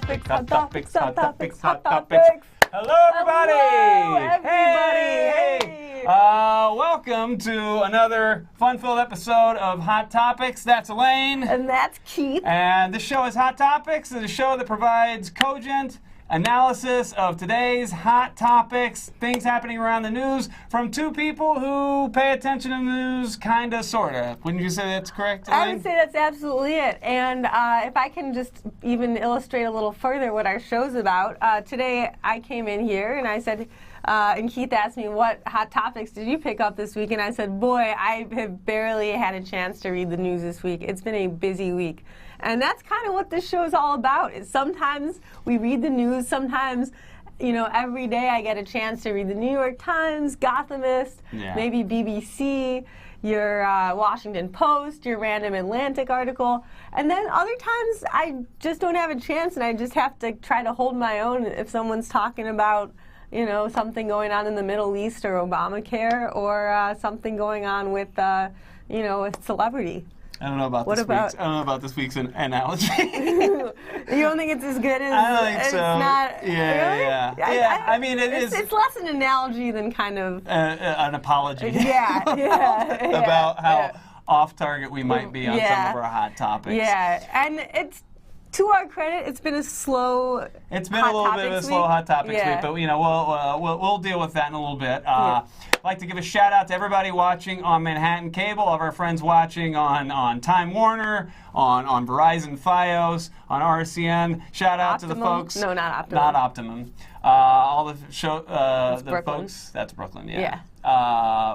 topics, hot topics, hot topics, hot topics. Hello, everybody! Hello, everybody! Hey! Welcome to another fun-filled episode of Hot Topics. That's Elaine. And that's Keith. And this show is Hot Topics. It's a show that provides cogent analysis of today's hot topics, things happening around the news, from two people who pay attention to the news, kind of, sort of. Wouldn't you say that's correct, Elaine? I would say that's absolutely it. And if I can just even illustrate a little further what our show's about, today I came in here and I said, and Keith asked me, what hot topics did you pick up this week? And I said, boy, I have barely had a chance to read the news this week. It's been a busy week. And that's kind of what this show is all about. Is sometimes we read the news, sometimes, you know, every day I get a chance to read the New York Times, Gothamist, maybe BBC, your Washington Post, your random Atlantic article. And then other times I just don't have a chance and I just have to try to hold my own if someone's talking about, you know, something going on in the Middle East or Obamacare or something going on with, you know, a celebrity. I don't know about this week's analogy. You don't think it's as good as? I don't think it's so. Not, Yeah. I mean, it's less an analogy than kind of an apology. Yeah. About how off target we might be on some of our hot topics. Yeah, and it's. To our credit, it's been a slow. It's been a little bit of a slow Hot Topics week, but you know we'll deal with that in a little bit. I'd like to give a shout out to everybody watching on Manhattan Cable, all of our friends watching on Time Warner, on Verizon Fios, on RCN. Shout out to the folks. No, not Optimum. Not Optimum. All the show. That's the Brooklyn. folks. That's Brooklyn. Yeah.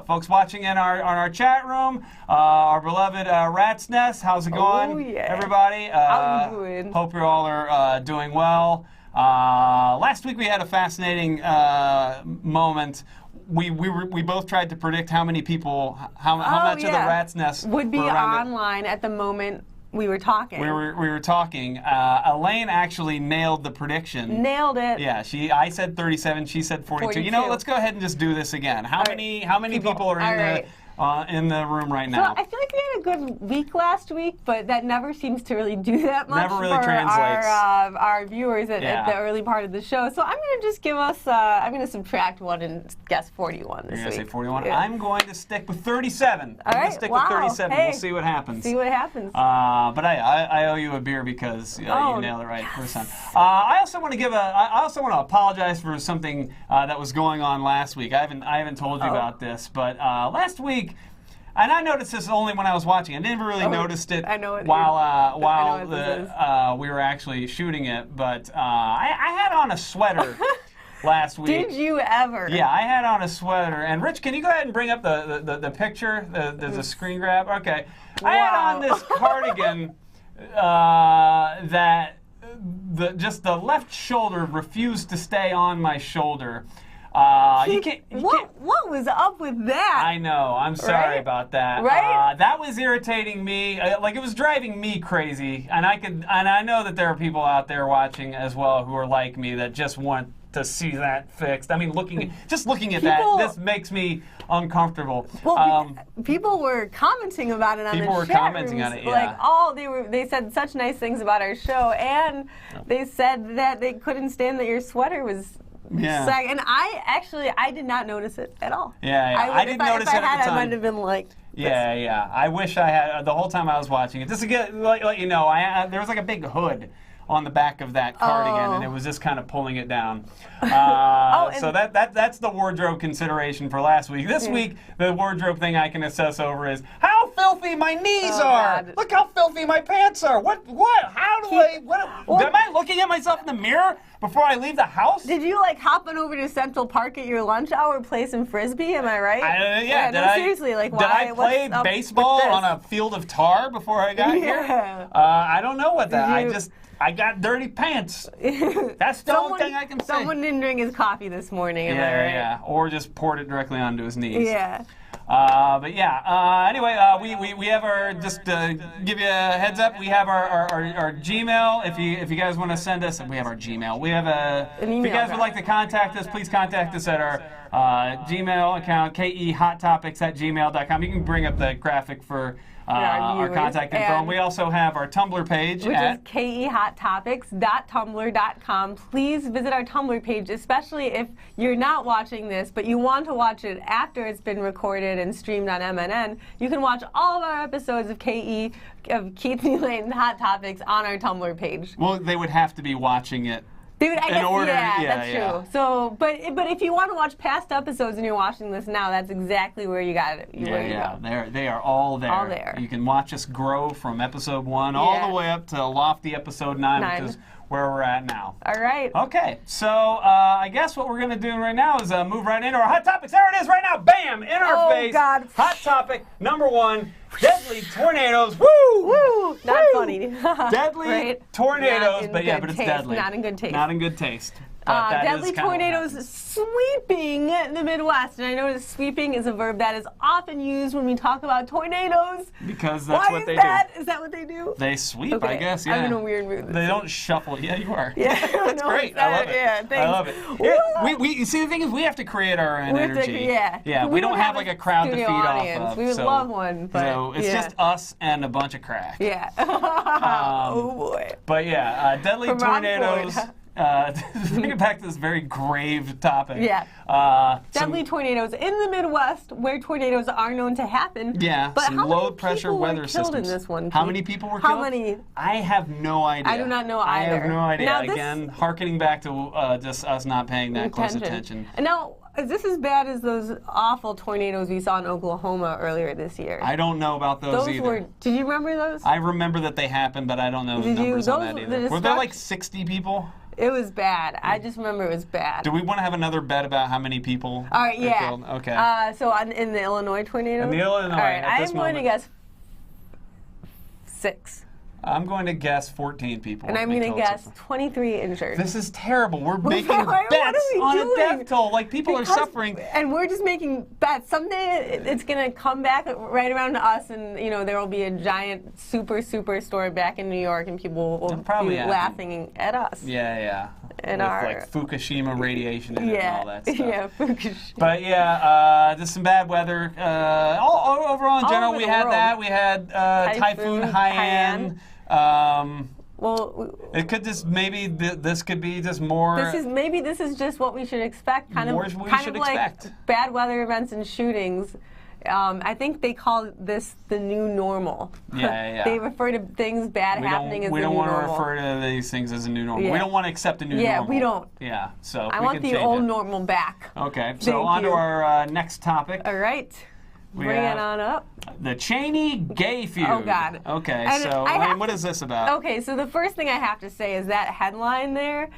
Folks watching in our chat room, our beloved Rat's Nest. How's it going? Oh, yeah. Everybody. How you doing? Hope you all are doing well. Last week we had a fascinating moment. We both tried to predict how many people, how much of the Rat's Nest would be were around online at the moment we were talking. We were talking. Elaine actually nailed the prediction. Nailed it. Yeah, I said 37. She said 42. You know, let's go ahead and just do this again. How many people are in the room right now? So I feel like we had a good week last week, but that never seems to really do that much Never really for translates. our viewers at the early part of the show. So I'm going to just give us, I'm going to subtract one and guess 41 this week. You're going to say 41? Yeah. I'm going to stick with 37. All I'm going right. to stick Wow. with 37. Hey. We'll see what happens. See what happens. But I owe you a beer because you nailed it right first time. I also want to apologize for something that was going on last week. I haven't told you about this, but last week. And I noticed this only when I was watching. I never really noticed it while we were actually shooting it. But I had on a sweater last week. Did you ever? Yeah, I had on a sweater. And Rich, can you go ahead and bring up the picture? There's a screen grab. Okay. Wow. I had on this cardigan that just the left shoulder refused to stay on my shoulder. What was up with that? I know. I'm sorry about that. Right? That was irritating me. Like, it was driving me crazy. And I know that there are people out there watching as well who are like me that just want to see that fixed. I mean, just looking at that, this makes me uncomfortable. Well, people were commenting about it on the chat People were commenting on it, yeah. Like, they said such nice things about our show, and they said that they couldn't stand that your sweater was. Yeah. And I did not notice it at all. Yeah. I didn't notice it at the time. If I had, I might have been like. Yeah. I wish I had the whole time I was watching it. Just to let you know, there was like a big hood on the back of that cardigan, and it was just kind of pulling it down. So that's the wardrobe consideration for last week. This week, the wardrobe thing I can assess over is how filthy my knees are. God. Look how filthy my pants are. What? How do am I looking at myself in the mirror before I leave the house? Did you like hopping over to Central Park at your lunch hour, play some frisbee? Am I right? Seriously, like, why? Did I play baseball on a field of tar before I got here? I don't know what that. I got dirty pants. That's the only thing I can say. Someone didn't drink his coffee this morning, am I right? Yeah. Or just poured it directly onto his knees. Yeah. Anyway, we have our, just to give you a heads up, we have our Gmail. If you guys want to send us, we have our Gmail. We have if you guys would like to contact us, please contact us at our Gmail account, kehottopics@gmail.com. You can bring up the graphic for our contact info. And we also have our Tumblr page, which is kehottopics.tumblr.com. Please visit our Tumblr page, especially if you're not watching this, but you want to watch it after it's been recorded and streamed on MNN. You can watch all of our episodes of Keith and Elaine Hot Topics on our Tumblr page. Well, they would have to be watching it. Dude, I guess, that's true. So, but if you want to watch past episodes and you're watching this now, that's exactly where you got it. They are all there. All there. You can watch us grow from episode 1 all the way up to lofty episode 9, which is where we're at now. All right. Okay, so I guess what we're going to do right now is move right into our hot topics. There it is right now. Bam! In our face. God. Hot topic number 1. Deadly tornadoes. Woo! Woo! Not funny. Deadly tornadoes, but it's deadly. Not in good taste. Not in good taste. Deadly tornadoes sweeping the Midwest. And I noticed sweeping is a verb that is often used when we talk about tornadoes. Because that's what they do. Is that what they do? They sweep, okay. I guess, yeah. I'm in a weird mood. They don't shuffle. Yeah, you are. Yeah, that's great. I love it. Yeah, thanks. I love it. You see, the thing is, we have to create our own energy. Yeah, we don't have like a crowd to feed audience. off of. We would love one. But, so it's just us and a bunch of crack. Yeah. Oh, boy. But yeah, deadly tornadoes. Bring it back to this very grave topic. Yeah. Deadly tornadoes in the Midwest, where tornadoes are known to happen. Yeah. But some low pressure weather systems. In this one, how many people were killed? How many? I have no idea. I do not know either. I have no idea. Now, again, hearkening back to just us not paying that close attention. And now, is this as bad as those awful tornadoes we saw in Oklahoma earlier this year? I don't know about those either. Did you remember those? I remember that they happened, but I don't know the numbers on that either. Were there like 60 people? It was bad. I just remember it was bad. Do we want to have another bet about how many people All right, yeah. killed? Okay. So in the Illinois tornado? In the Illinois, all right, I'm going to guess 6. I'm going to guess 14 people. And I'm going to guess 23 injured. This is terrible. We're making bets on a death toll. Like, people are suffering. And we're just making bets. Someday it's going to come back right around to us, and there will be a giant super storm back in New York, and people will be laughing at us. Yeah. And with like Fukushima radiation and all that stuff. Yeah, Fukushima. But just some bad weather. Overall, in general, we had that. We had Typhoon Haiyan. Well, it could just this could be just more. This is just what we should expect. Kind of expect. Bad weather events and shootings. I think they call this the new normal. Yeah. They refer to things bad happening as the new normal. We don't want to refer to these things as a new normal. Yeah. We don't want to accept a new normal. Yeah, we don't. Yeah, so I want the old normal back. Okay, so on to our next topic. All right. Bring it on up. The Cheney gay feud. Oh, God. Okay, so what is this about? Okay, so the first thing I have to say is that headline there.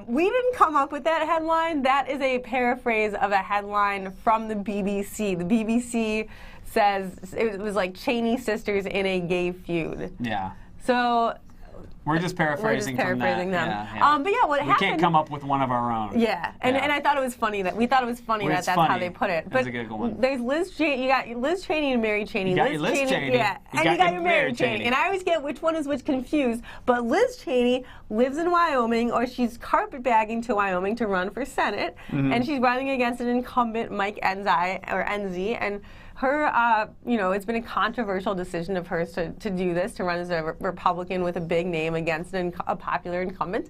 We didn't come up with that headline. That is a paraphrase of a headline from the BBC. The BBC says it was like Cheney sisters in a gay feud. Yeah. So we're just paraphrasing from that. Them. Yeah. But yeah, what happened? We can't come up with one of our own. Yeah, and I thought it was funny that that's how they put it. But that's a good one. There's Liz Cheney. You got Liz Cheney and Mary Cheney. You got your Liz Cheney. Yeah, and you got your Mary Cheney. And I always get which one is which confused. But Liz Cheney lives in Wyoming, or she's carpetbagging to Wyoming to run for Senate, and she's running against an incumbent, Mike Enzi, and her, it's been a controversial decision of hers to do this, to run as a Republican with a big name against a popular incumbent.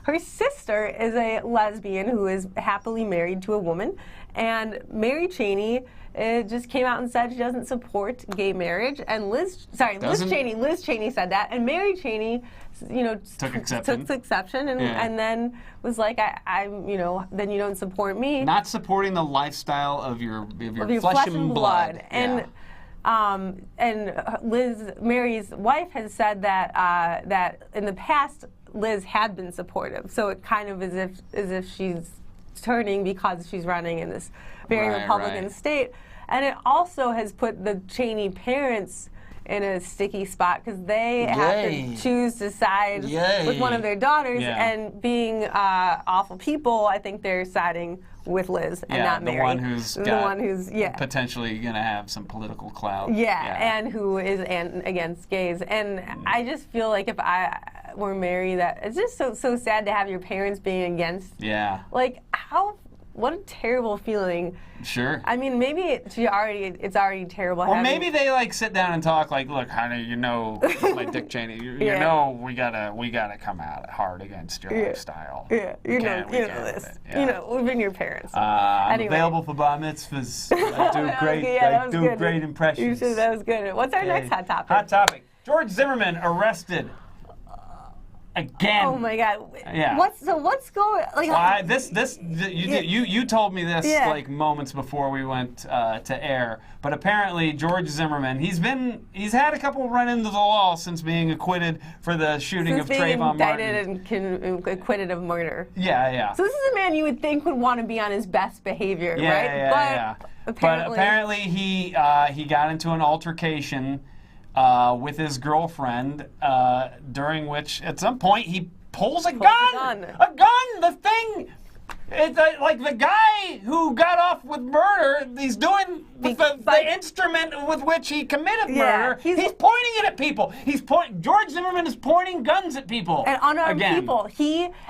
Her sister is a lesbian who is happily married to a woman, and Mary Cheney just came out and said she doesn't support gay marriage. And Liz Cheney said that, and Mary Cheney, took exception, and then was like, then you don't support me. Not supporting the lifestyle of your flesh and blood. And Mary's wife has said that in the past Liz had been supportive, so it kind of as if she's turning because she's running in this very Republican state. And it also has put the Cheney parents in a sticky spot because they have to choose to side with one of their daughters, and being awful people, I think they're siding with Liz and not Mary. The one who's potentially going to have some political clout. Yeah, and who is against gays. And I just feel like if I were Mary, that it's just so sad to have your parents being against. Yeah. Like, how what a terrible feeling. Sure. I mean, maybe it's already terrible. Or maybe they like sit down and talk like, look, honey, you know, like Dick Cheney, you know, we gotta come out hard against your lifestyle. Yeah, you know this. Yeah. You know, we've been your parents. I'm available for bar mitzvahs. I do great. I do great impressions. You said that was good. What's our next hot topic? Hot topic. George Zimmerman arrested. Again. Oh my God. Yeah. What's going? Like, you told me this like moments before we went to air. But apparently George Zimmerman, he's had a couple run-ins of the law since being acquitted for the shooting of Trayvon Martin. Indicted and acquitted of murder. Yeah. So this is a man you would think would want to be on his best behavior, right? Yeah. But apparently he got into an altercation with his girlfriend, during which at some point he pulls a gun. A gun! The thing! It's like the guy who got off with murder, he's doing with the instrument with which he committed murder. He's pointing it at people. George Zimmerman is pointing guns at people. And unarmed people.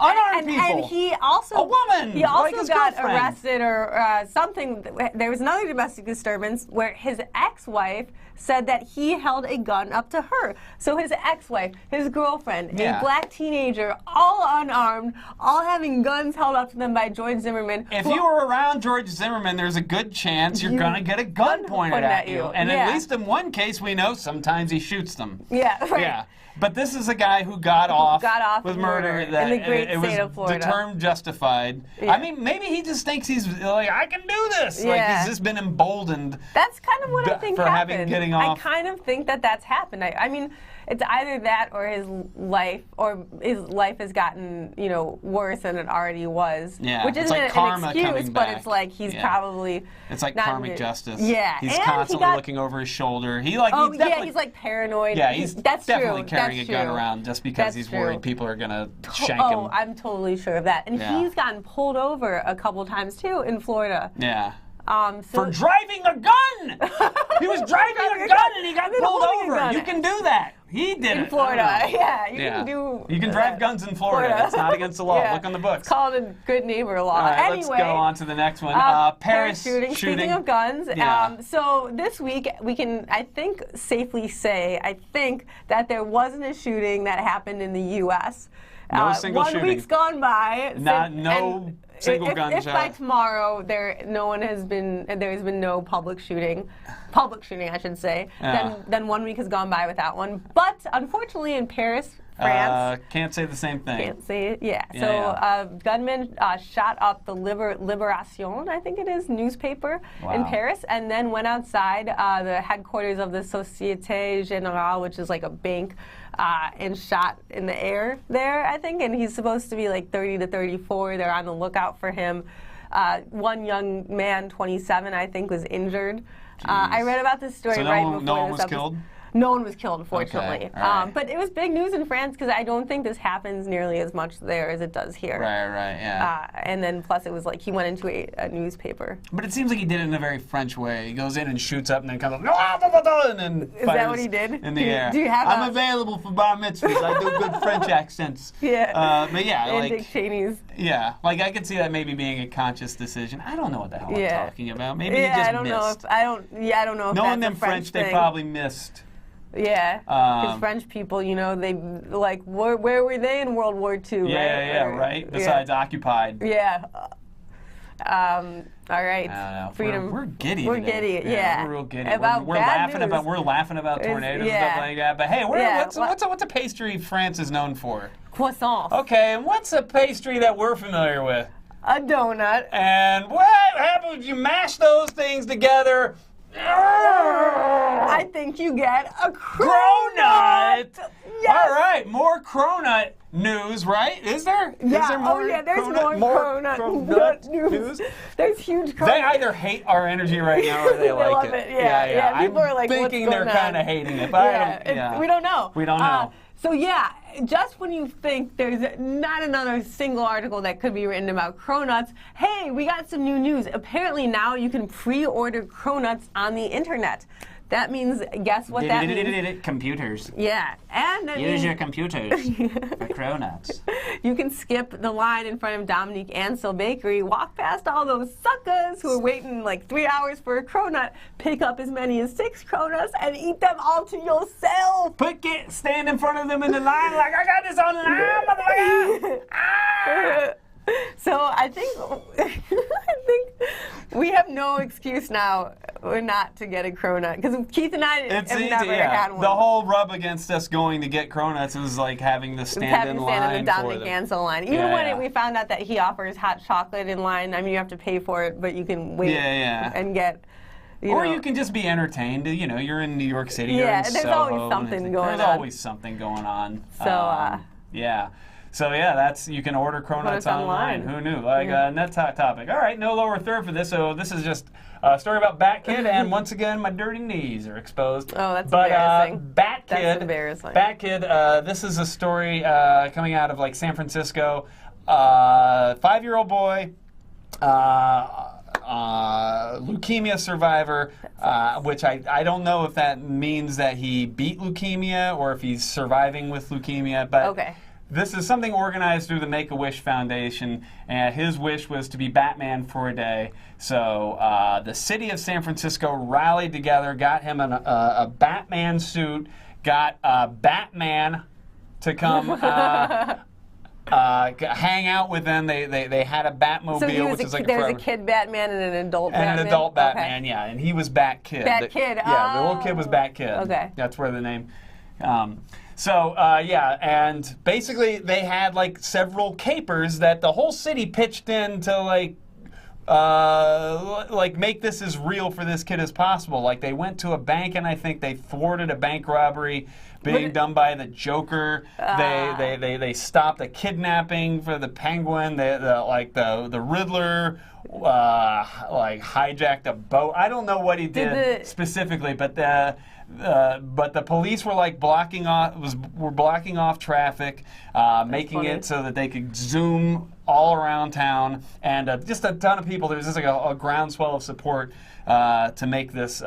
Unarmed people. And he also... A woman! He also like got girlfriend. Arrested or something. There was another domestic disturbance where his ex-wife said that he held a gun up to her. So his ex-wife, his girlfriend, a black teenager, all unarmed, all having guns held up to them by George Zimmerman. If you were around George Zimmerman, there's a good chance you're going to get a gun pointed at you. And at least in one case, we know sometimes he shoots them. Yeah, right. Yeah. But this is a guy who got off with murder. In the great state of Florida. The term justified. Yeah. I mean, maybe he just thinks he's like, I can do this. Yeah. Like he's just been emboldened. That's kind of what I think happened. Getting off. I kind of think that that's happened. I mean, it's either that or his life has gotten, worse than it already was. Yeah. Which isn't like an excuse, but it's like he's probably it's like karmic justice. Yeah. He's constantly looking over his shoulder. He's like paranoid. Yeah, he's definitely carrying a gun around just because he's worried people are gonna shank him. Oh, I'm totally sure of that. And he's gotten pulled over a couple times too in Florida. Yeah. For driving a gun! He was driving a gun and he got pulled over. You can do that. He did it. In Florida. Yeah, You can drive guns in Florida. It's not against the law. Look on the books. It's called a good neighbor law. All right, let's go on to the next one. Paris shooting. Speaking of guns, so this week we can, I think, safely say, that there wasn't a shooting that happened in the U.S. No single shooting. 1 week's gone by. Single gunshot. If by tomorrow there's been no public shooting, I should say, then 1 week has gone by without one. But unfortunately in Paris, France. Can't say the same thing. Can't say it, So gunmen shot up the Libération, I think it is, newspaper in Paris, and then went outside the headquarters of the Société Générale, which is like a bank, and shot in the air there, I think. And he's supposed to be like 30 to 34. They're on the lookout for him. One young man, 27, I think, was injured. I read about this story before no one was killed? No one was killed, fortunately. Okay. Right. But it was big news in France because I don't think this happens nearly as much there as it does here. Right, yeah. And then plus it was like he went into a newspaper. But it seems like he did it in a very French way. He goes in and shoots up and then comes up, and then Is that what he did? In the air. Do you have I'm available for bar mitzvahs. I do good French accents. Yeah. But yeah, and like Dick Cheney's. Yeah, like I could see that maybe being a conscious decision. I don't know what the hell I'm talking about. Maybe he just I don't know if knowing that's them a French thing. They probably missed. Yeah, because French people, they like where were they in World War II? Right. Besides occupied. Yeah. All right. Freedom. We're giddy. We're today. giddy. Yeah. We're real giddy. About we're laughing about tornadoes and stuff like that. But hey, what's a pastry France is known for? Croissants. Okay, and what's a pastry that we're familiar with? A donut. And what happens? You mash those things together. I think you get a cronut. Yes. All right, more cronut news, right? Is there? Yeah. Is there more there's more cronut news. There's huge cronut. They either hate our energy right now or they like love it. Yeah. People are like, thinking what's they're kind of hating it. But we don't know. We don't know. So yeah, just when you think there's not another single article that could be written about cronuts, hey, we got some new news. Apparently now you can pre-order cronuts on the internet. That means, guess what that means? Computers. Yeah. And that Use means your computers for cronuts. you can skip the line in front of Dominique Ansel Bakery, walk past all those suckers who are waiting like 3 hours for a cronut, pick up as many as 6 cronuts, and eat them all to yourself. Stand in front of them in the line like, I got this on the line, motherfucker. Ah! So I think we have no excuse now not to get a cronut, because Keith and I have never had one. The whole rub against us going to get cronuts is like having to stand in line in the Dominic Ansel line. Even when we found out that he offers hot chocolate in line, I mean, you have to pay for it, but you can wait and get. You can just be entertained. You know, you're in New York City. You're in there's Soho, always something going on. There's always something going on. So, So that's, you can order cronuts online. Who knew? Net topic. All right, no lower third for this. So this is just a story about Bat Kid, and once again, my dirty knees are exposed. Oh, that's embarrassing. Bat Kid. That's embarrassing. Bat Kid. This is a story coming out of like San Francisco. 5-year-old boy. Leukemia survivor, which I don't know if that means that he beat leukemia or if he's surviving with leukemia, but this is something organized through the Make-A-Wish Foundation, and his wish was to be Batman for a day. So the city of San Francisco rallied together, got him a Batman suit, got Batman to come hang out with them. They had a Batmobile, which is like there's a kid Batman and an adult Batman. And an adult Batman, and he was Bat Kid. Bat Kid. Yeah, the little kid was Bat Kid. Okay. That's where the name. And basically they had like several capers that the whole city pitched in to like make this as real for this kid as possible. Like they went to a bank, and I think they thwarted a bank robbery being done by the Joker. They stopped a kidnapping for the Penguin. The Riddler hijacked a boat. I don't know what he did specifically, but the police were like blocking off traffic, making it so that they could zoom all around town, and just a ton of people. There was just like a groundswell of support to make this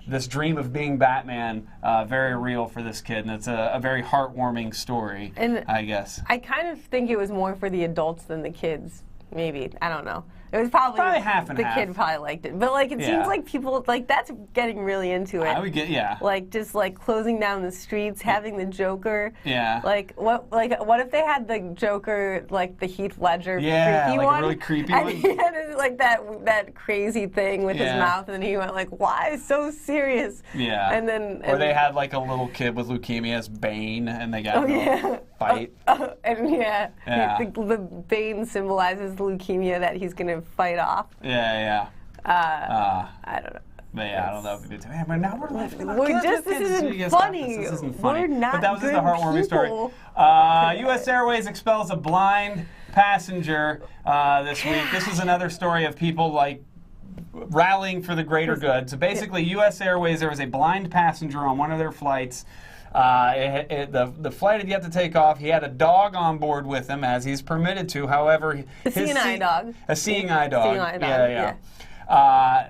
this dream of being Batman very real for this kid, and it's a very heartwarming story, I guess. I kind of think it was more for the adults than the kids, maybe. I don't know. It was probably half and half. The kid probably liked it, but like it seems like people that's getting really into it. I would get like just like closing down the streets, having the Joker. Yeah. Like what if they had the Joker like the Heath Ledger creepy like one? a really creepy and one. He had like that crazy thing with his mouth, and he went like, "Why so serious?" Yeah. And then they had like a little kid with leukemia as Bane, and they got a fight. The Bane symbolizes leukemia that he's gonna fight off. I don't know. But I don't know if we did. But now we're laughing. This isn't funny. This isn't funny. We're not but that was just a heartwarming story. U.S. Airways expels a blind passenger this week. This was another story of people like rallying for the greater good. So basically, U.S. Airways, there was a blind passenger on one of their flights. The flight had yet to take off. He had a dog on board with him, as he's permitted to. However, a seeing eye dog.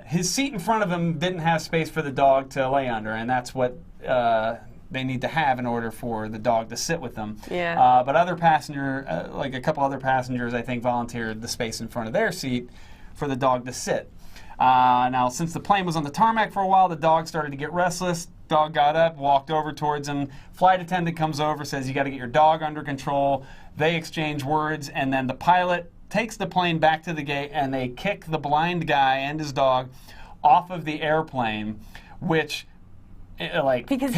His seat in front of him didn't have space for the dog to lay under, and that's what they need to have in order for the dog to sit with them. Yeah. But other passenger, like a couple other passengers, I think volunteered the space in front of their seat for the dog to sit. Now, since the plane was on the tarmac for a while, the dog started to get restless. Dog got up, walked over towards him. Flight attendant comes over, says, "You got to get your dog under control." They exchange words, and then the pilot takes the plane back to the gate, and they kick the blind guy and his dog off of the airplane, which, because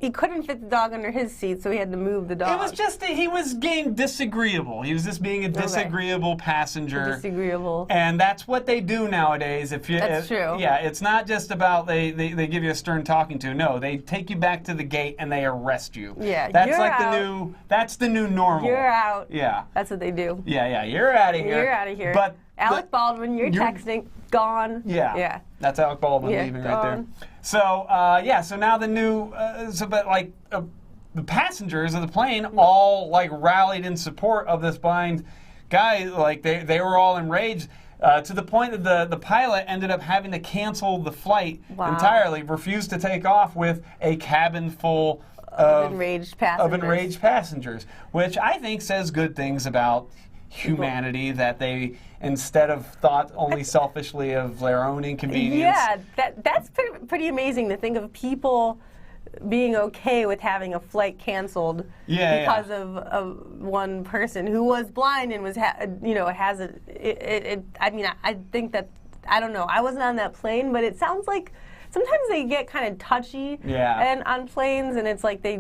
he couldn't fit the dog under his seat, so he had to move the dog. It was just he was being disagreeable. He was just being a disagreeable passenger. Disagreeable. And that's what they do nowadays. That's true. Yeah, it's not just about they give you a stern talking to. No, they take you back to the gate and they arrest you. Yeah, that's that's the new normal. You're out. Yeah. That's what they do. Yeah, you're out of here. You're out of here. But Alec Baldwin, you're texting, gone. Yeah. That's Alec Baldwin leaving right there. So, so now the new, the passengers of the plane all rallied in support of this blind guy. Like they were all enraged. to the point that the pilot ended up having to cancel the flight entirely, refused to take off with a cabin full of enraged passengers, which I think says good things about humanity, that they, instead of thought only selfishly of their own inconvenience. Yeah, that's pretty amazing to think of people being okay with having a flight canceled because of one person who was blind and was has a I mean, I think that, I don't know, I wasn't on that plane, but it sounds like sometimes they get kind of touchy and on planes, and it's like they,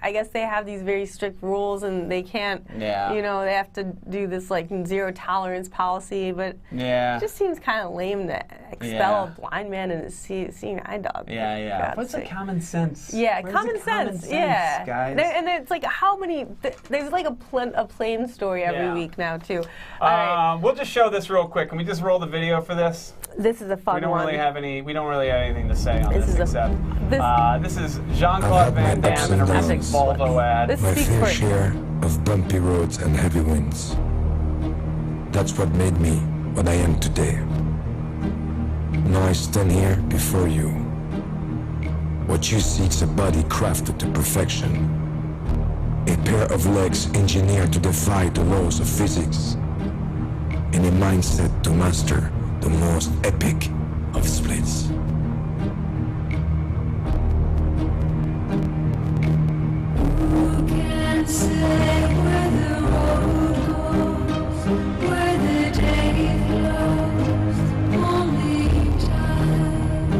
I guess they have these very strict rules, and they can't, they have to do this like zero tolerance policy, but it just seems kind of lame to expel a blind man and a seeing eye dog. What's the common sense? Common sense, guys. And it's like how many, there's like a plane story every week now too. We'll just show this real quick. Can we just roll the video for this? This is a fun one. We don't really have anything to say on this except this is Jean-Claude Van Damme in a recent Volvo ad. This My speaks fair for share of bumpy roads and heavy winds. That's what made me what I am today. Now I stand here before you. What you see is a body crafted to perfection. A pair of legs engineered to defy the laws of physics. And a mindset to master the most epic of splits. Who can say where the road goes, where the day flows? Only time.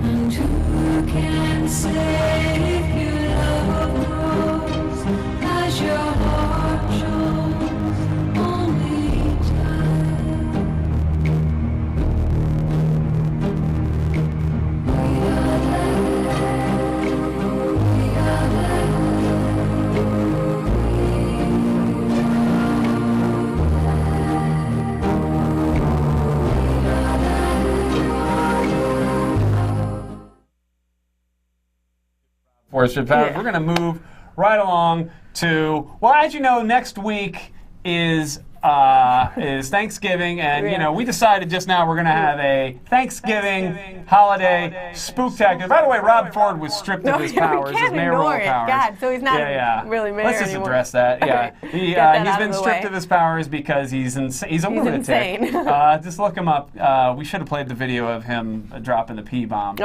And who can say if your love grows as your heart shows? Only time. We're going to move right along to, well, as you know, next week is Thanksgiving, and we decided just now we're going to have a Thanksgiving holiday spooktacular. By the way, Rob Ford was stripped of his powers, his mayoral powers. God, so he's not really mayor Let's just anymore. address that. He's been stripped of his powers because he's a lunatic. Insane. Just look him up. We should have played the video of him dropping the P-bomb.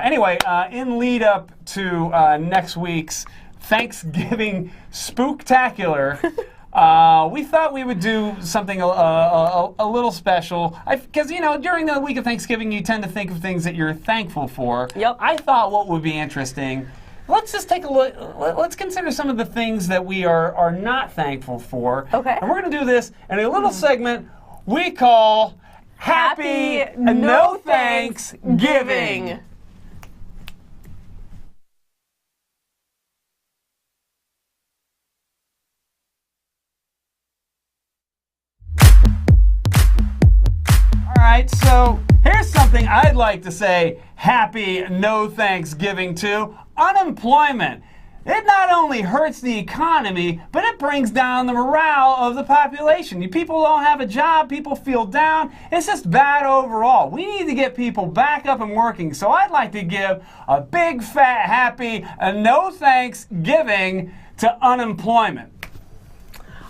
Anyway, in lead up to next week's Thanksgiving spooktacular, we thought we would do something a little special. Because, during the week of Thanksgiving, you tend to think of things that you're thankful for. Yep. I thought what would be interesting, let's just take a look. Let's consider some of the things that we are not thankful for. Okay. And we're going to do this in a little segment we call Happy No Thanksgiving. All right, so here's something I'd like to say happy no Thanksgiving to. Unemployment. It not only hurts the economy, but it brings down the morale of the population. People don't have a job, people feel down. It's just bad overall. We need to get people back up and working. So I'd like to give a big, fat, happy no Thanksgiving to unemployment.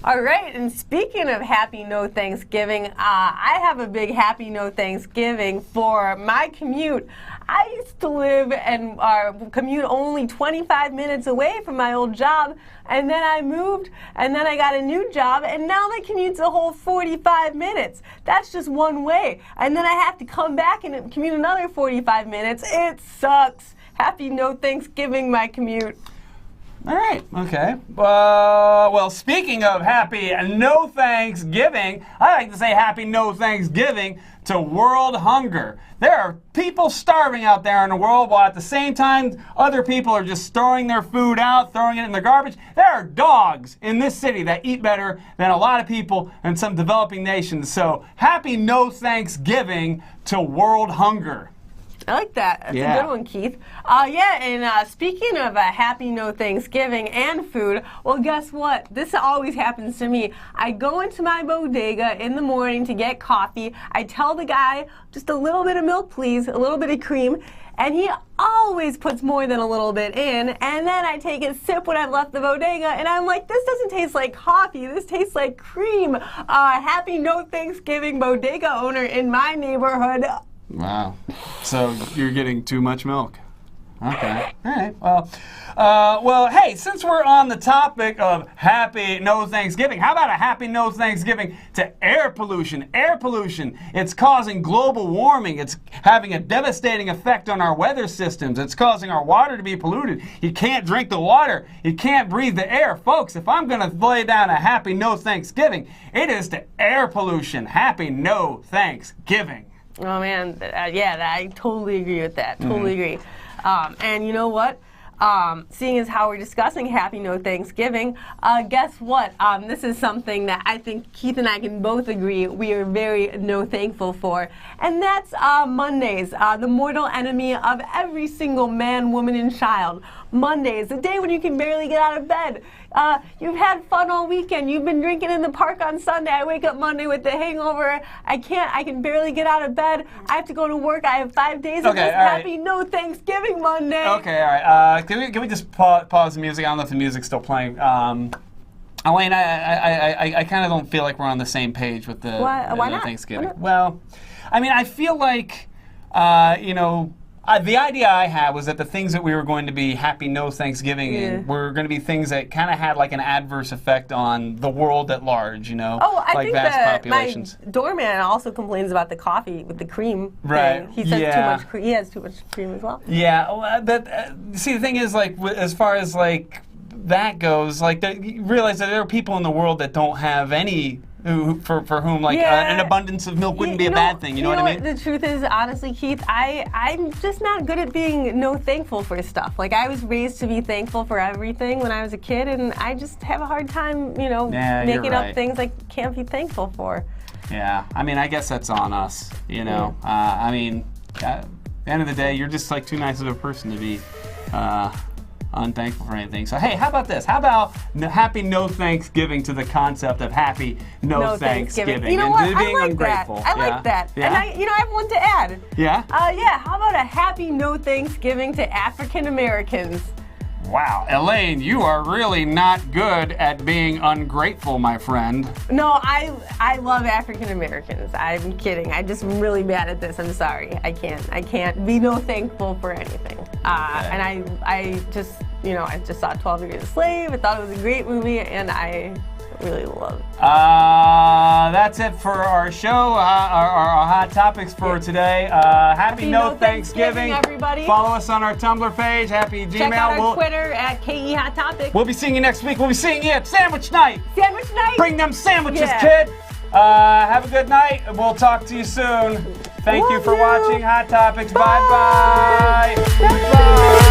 All right, and speaking of happy no Thanksgiving, I have a big happy no Thanksgiving for my commute. I used to live and commute only 25 minutes away from my old job, and then I moved, and then I got a new job, and now my commute's a whole 45 minutes. That's just one way. And then I have to come back and commute another 45 minutes. It sucks. Happy no Thanksgiving, my commute. All right, okay. Well, speaking of happy no Thanksgiving, I like to say happy no Thanksgiving to world hunger. There are people starving out there in the world, while at the same time other people are just throwing their food out, throwing it in the garbage. There are dogs in this city that eat better than a lot of people in some developing nations. So happy no Thanksgiving to world hunger. I like that. That's Yeah. a good one, Keith. And speaking of happy no Thanksgiving and food, well, guess what? This always happens to me. I go into my bodega in the morning to get coffee. I tell the guy, just a little bit of milk, please, a little bit of cream. And he always puts more than a little bit in, and then I take a sip when I've left the bodega, and I'm like, this doesn't taste like coffee, this tastes like cream. Happy no Thanksgiving bodega owner in my neighborhood. Wow. So you're getting too much milk. Okay. All right. Well, hey, since we're on the topic of happy no Thanksgiving, how about a happy no Thanksgiving to air pollution? Air pollution, it's causing global warming. It's having a devastating effect on our weather systems. It's causing our water to be polluted. You can't drink the water. You can't breathe the air. Folks, if I'm going to lay down a happy no Thanksgiving, it is to air pollution. Happy no Thanksgiving. Oh, man. I totally agree with that. Totally agree. And you know what? Seeing as how we're discussing Happy No Thanksgiving, guess what? This is something that I think Keith and I can both agree we are very no thankful for. And that's Mondays, the mortal enemy of every single man, woman, and child. Mondays, the day when you can barely get out of bed. You've had fun all weekend. You've been drinking in the park on Sunday. I wake up Monday with the hangover. I can barely get out of bed. I have to go to work. I have 5 days of this Happy No Thanksgiving Monday. Okay, all right. Can we just pause the music? I don't know if the music's still playing. Elaine, I kind of don't feel like we're on the same page with the Why not? Thanksgiving. Why not? Well, I mean, I feel like, the idea I had was that the things that we were going to be happy no Thanksgiving in were going to be things that kind of had like an adverse effect on the world at large, Oh, I like think vast that populations. my doorman also complains about the coffee with the cream Right. thing. He says Yeah. too much cream. He has too much cream as well. Yeah, well, but see, the thing is, like, as far as like that goes, like, you realize that there are people in the world that don't have any. For whom an abundance of milk wouldn't be a bad thing, you know what I mean? The truth is, honestly, Keith, I'm just not good at being no thankful for stuff. Like, I was raised to be thankful for everything when I was a kid, and I just have a hard time, making up things I can't be thankful for. Yeah, I mean, I guess that's on us, at the end of the day, you're just like too nice of a person to be unthankful for anything. So hey, how about this? How about happy no Thanksgiving to the concept of happy no Thanksgiving? You know and what? being I like ungrateful. that. I like that. Yeah? And I have one to add. Yeah? How about a happy no Thanksgiving to African Americans? Wow, Elaine, you are really not good at being ungrateful, my friend. No, I love African Americans. I'm kidding. I'm just really bad at this. I'm sorry. I can't be no thankful for anything. And I just saw 12 Years a Slave. I thought it was a great movie, and I really love it. That's it for our show, our hot topics for today. Happy no Thanksgiving, everybody. Follow us on our Tumblr page, happy Gmail. Check out our Twitter at KE Hot Topics. We'll be seeing you next week. We'll be seeing you at Sandwich Night. Sandwich Night. Bring them sandwiches, Yeah. kid. Have a good night. We'll talk to you soon. Thank you for watching Hot Topics. Bye-bye. Bye.